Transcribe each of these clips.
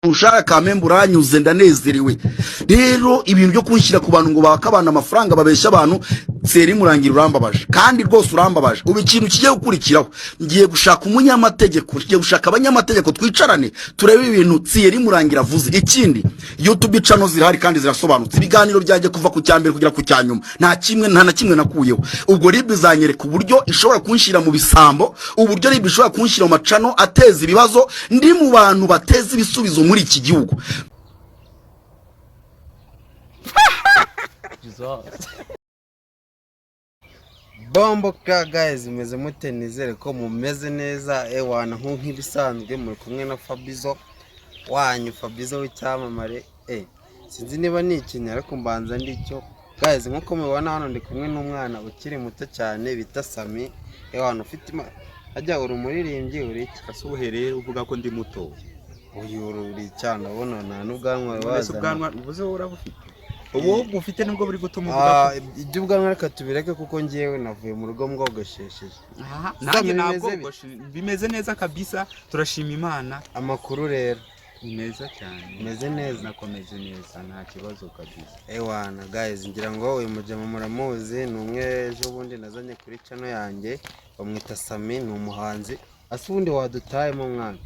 ushaka kamembe uranyuze ndanezerewe rero ibintu byo kunshyira ku bantu ngo bakabana amafaranga babeshya abantu seri murangira urambabaje kandi rwose urambabaje ubu ikintu kigiye gukurikiraho ngiye gushaka umunyamategeko ngiye gushaka abanyamategeko twicarane turebe ibintu seri murangira avuze ikindi YouTube channel zirahari kandi zirasobanutse ibiganiro byaje kuva ku cyambere kugera ku cyanyuma nta na kimwe nakuyeho ubwo RIB izanyereka uburyo ishobora kunshyira mu bisambo uburyo RIB ishobora kunshyira mu macano ateza ibibazo ndi mu bantu bateza ibisubizo muri iki gihugu. Bombo ka guys meze mute nizere ko mumeze neza ewana nk'ibisanzwe muri kumwe na Fabizo wanyu Fabizo w'icyamamare sinzi niba nikinya ariko mbanza ndicyo guys nkuko mubona hano ndi kumwe n'umwana ukiri muto cyane bita Sami ewana ufite ajya urumuririmbyi uri asuhereye uvuga ko ndi muto uyu uri cyane abona nta n'ubwanwa ubwanwa uvuze urabufite ubu ufite nubwo buri gutuma uvuga ibyo ubwanwa reka tubireke kuko ngiyewe navuye mu rugo mwogoshesheje nanjye ntabwo bimeze neza kabisa turashima Imana amakuru rero neza cyane meze neza nakomeze neza nta kibazo kabisa ewana guys ngira ngo uyu mujama muramuzi numwe ejo bundi nazanye kuri channel yanjye bamwita Sami ni umuhanzi asubundi wadutayemo mwana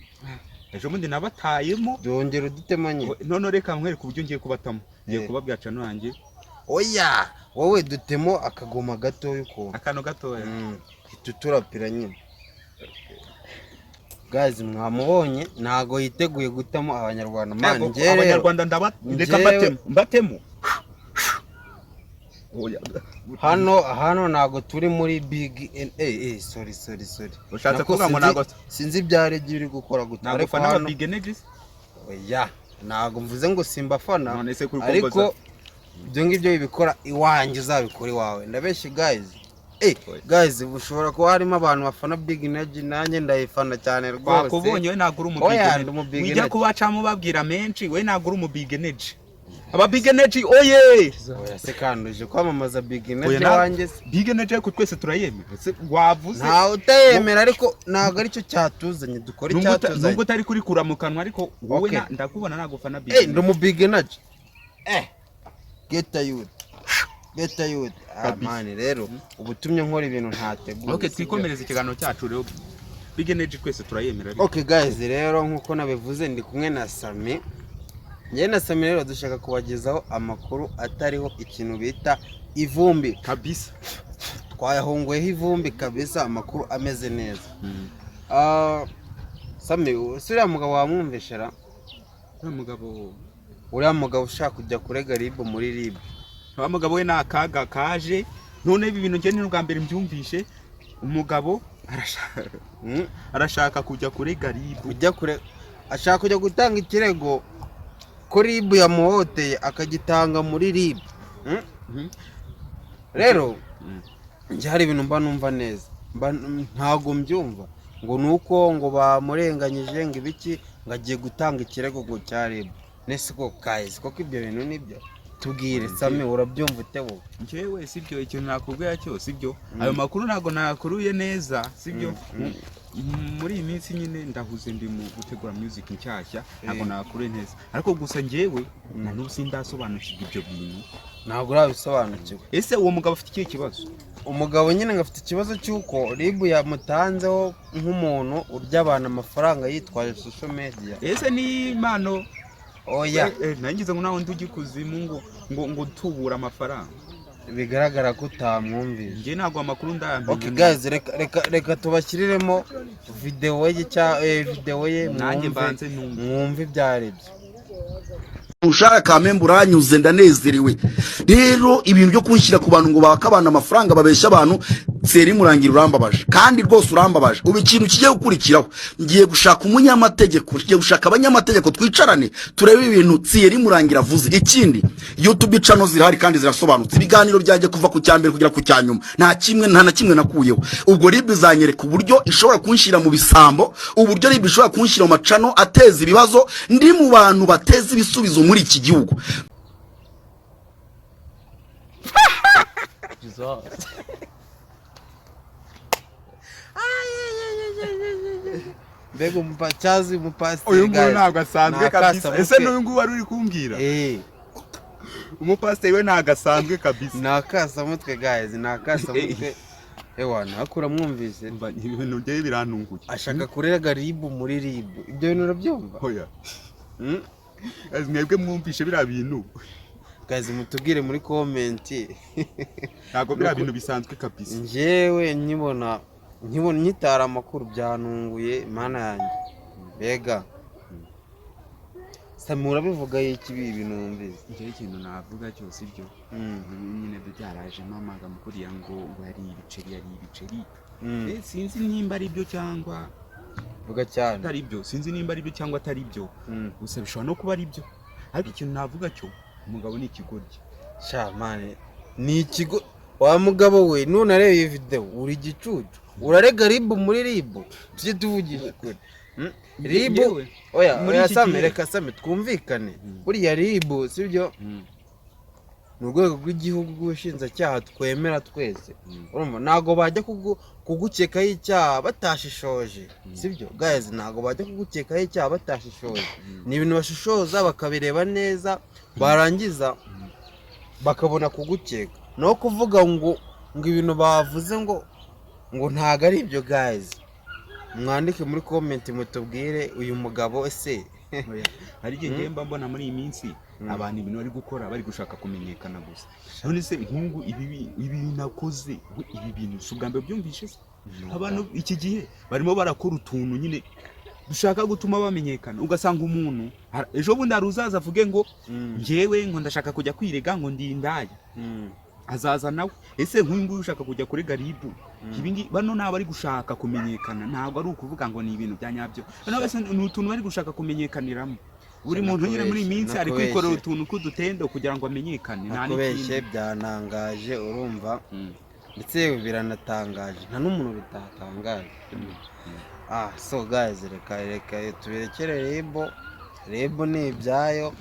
ejo bundi nabatayemo byongera udutemanye none reka nkwereka uburyo ngiye kubatamo ngiye kubabwira channel yanjye oya wowe dutemo akagoma gato yuko akano gatoya ituturapira nyine guys mwamubonye nago yiteguye gutamo abanyarwanda man ngere abanyarwanda ndeka mbatemo hano nago turi muri big sorry ushatse kuvuga ngo nago sinzi byare uri gukora gutare ariko na big energy oya nago mvuze ngo simba fana ariko ibyo ngibyo bibikora iwanjye uzabikora iwawe ndabeshye guys ushobora kuba harimo abantu bafana big energy nanjye ndayifana cyane rwose bakubonye we nagura mu big energy wijya kubacamo babwira menshi we nagura mu big energy aba big energy oya se kanduje kwamamaza big energy wanjye big energy ko twese turayemera se wavuze nta utayemera ariko nago aricyo cyatuzanye dukora icyatuzanye nubwo utari kuri kuramukanwa ariko wowe ndakubona nagufana big energy ndi mu big energy get youth man rero ubutumye nkora ibintu ntateguye twikomereza ikiganiro cyacu rero big energy twese turayemera guys rero nkuko nabivuze ndi kumwe na Sami njye na Sami rero dushaka kubagezaho amakuru atariho ikintu bita ivumbi kabisa twayahunguyeho ivumbi kabisa amakuru ameze neza Sami uriya mugabo wamwumvishera uriya mugabo ushaka kujya kurega RIB muri RIB wa mugabo we nakaga kaje none ibi bintu ngene n'ubwa mbere mbyumvishe umugabo arashaka kujya kurega RIB ashaka kujya gutanga ikirego ko RIB yamuhoteye akagitanga muri RIB rero njye hari ibintu mba numva neza ntago mbyumva ngo nuko ngo bamurenganyije ngo ibiki ngagiye gutanga ikirego ngo cya RIB nese ko guys koko ibyo bintu nibyo tubwire Sami urabyumva utebo njyewe sibyo ikintu nakubwira cyo sibyo ayo makuru nago nakuruye neza sibyo muri iyi minsi nyine ndahuze ndi mu gutegura music nshyashya nago nakure neza ariko gusa njyewe n'ubu sindasobanukirwa ibyo bintu ntabwo urabisobanukirwa ese uwo mugabo afite ikihe kibazo umugabo nyine ngafite ikibazo cy'uko RIB yamutanzeho nk'umuntu urya abantu amafaranga yitwaje social media ese ni impano oya nangize ngo nawe ndugikuzimu ngo tubura amafaranga bigaragara ko utamwumvise ngiye ntago amakuru ndayamenya guys reka tubashyiriremo video ye nanjye mbanze mwumve ibyarebye ushaka kamembe uranyuze ndanezerewe rero ibintu byo kunshyira ku bantu ngo bakabana amafaranga babeshya abantu seri murangira urambabaje kandi rwose urambabaje ubu ikintu kigiye gukurikiraho ngiye gushaka umunyamategeko ngiye gushaka abanyamategeko twicarane turebe ibintu seri murangira avuze ikindi YouTube channel zirahari kandi zirasobanutse ibiganiro byaje kuva ku cyambere kugera ku cyanyuma nta na kimwe nakuyeho ubwo RIB izanyereka uburyo ishobora kunshyira mu bisambo uburyo RIB ishobora kunshyira mu macano ateza ibibazo ndi mu bantu bateza ibisubizo muri iki gihugu. mbega umupacyazi umupasiteri uyu nguyu ntabwo asanzwe kabisa. Ese n'uyu nguyu wari uri kumbwira? Umupasiteri we ntabwo asanzwe kabisa. Ni akasamutwe guys, ni akasamutwe. Ewana akura mwumvise ibintu bye birantunguye. Ashaka kurega ribu muri ribu. Ibyo bintu urabyumva? Oya. Mwebwe mwumvishe bira bintu. Guys mutubwire muri comment. Ntabwo bira bintu bisanzwe kabisa. Njyewe nkibona nyitara amakuru byantunguye mana yanjye. Bega Samura bivuga iki ibintu numvise. Njye ikintu navuga cyose ibyo. Nyine byarajemo amagambo kuriya ngo yari ibiceri. Sinzi nimba ari byo cyangwa vuga cyane. Atari byo. Sinzi nimba ari byo cyangwa atari byo. Gusa bishobora no kuba ari byo. Ariko ikintu navuga cyo umugabo ni ikigoryi. Sha mane ni ikigo wa mugabo we none areba iyi video uri gicucu. Urarega ribu muri ribu. Tujye tuvugisha kure. Ribu oya Same reka Same twumvikane. Buriya ribu sibyo? Mu rwego rw'igihugu rw'ubushinjacyaha twemera twese. Urumva nago bajya kugukekaho icyaha batashishoje. Sibyo? Guys nago bajya kugukekaho icyaha batashishoje. Ni ibintu bashishoza bakabireba neza barangiza bakabona kugukeka. No kuvuga ngo ibintu bavuze ngo ntago ari ibyo guys. Mwandike muri comment mutubwire uyu mugabo ese hari igihe mba mbona muri iyi minsi abantu ibintu bari gukora bari gushaka kumenyekana gusa. None se nkungu ibi nakoze ibi bintu sugambe byumvishe se abantu iki gihe barimo barakora utuntu nyine dushaka gutuma bamenyekana. Ugasanga umuntu ejo bundi aruzaza avuge ngo ngewe ngo ndashaka kujya kwirega ngo ndi indaya. Azaza nawe ese nk'uyu ushaka kujya kuri garibu ibingi bano naba ari gushaka kumenyekana ntabwo ari ukuvuga ngo ni ibintu byanyabyo. Bano bese ni utuntu bari gushaka kumenyekaniramo. Buri muntu nyine muri minsi ari kwikorera utuntu kudutendo kugira ngo amenyekane. Nta nikibeshe byanangaje urumva ndetse biranatangaje nta n'umuntu bitatangaje. So guys reka tuberekere Rebo ni ibyayo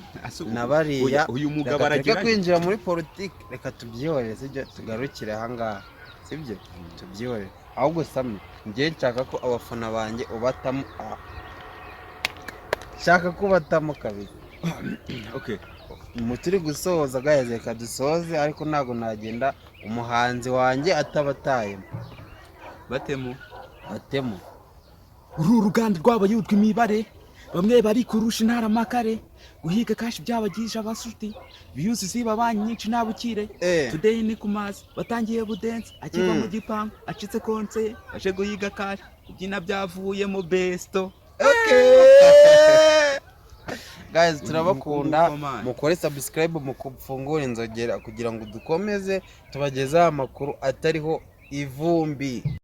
nabariya uyu mugabo aragira kwinjira muri politiki. Reka tubyihorere sibyo tugarukire aha ngaha sibyo tubyihorere. Ahubwo Same ngiye nshaka ko abafana banjye ubatamo shaka kubatamo kabiri. Okay muturi gusoza guys reka dusoze ariko ntago nagenda umuhanzi wanjye atabatayemo. Batemo uru ruganda rwabaye utwa imibare bamwe bari kurusha intara makare guhiga kashi byabagije abasuti views ziba banyinshi nabukire. Today ni kumazi batangiye budense akiva mu gipangu acitse konse aje guhiga kashi ibyina byavuye mu besto. Guys turabakunda mukore subscribe mukufungura inzogera kugira ngo dukomeze tubagezaho amakuru atariho ivumbi.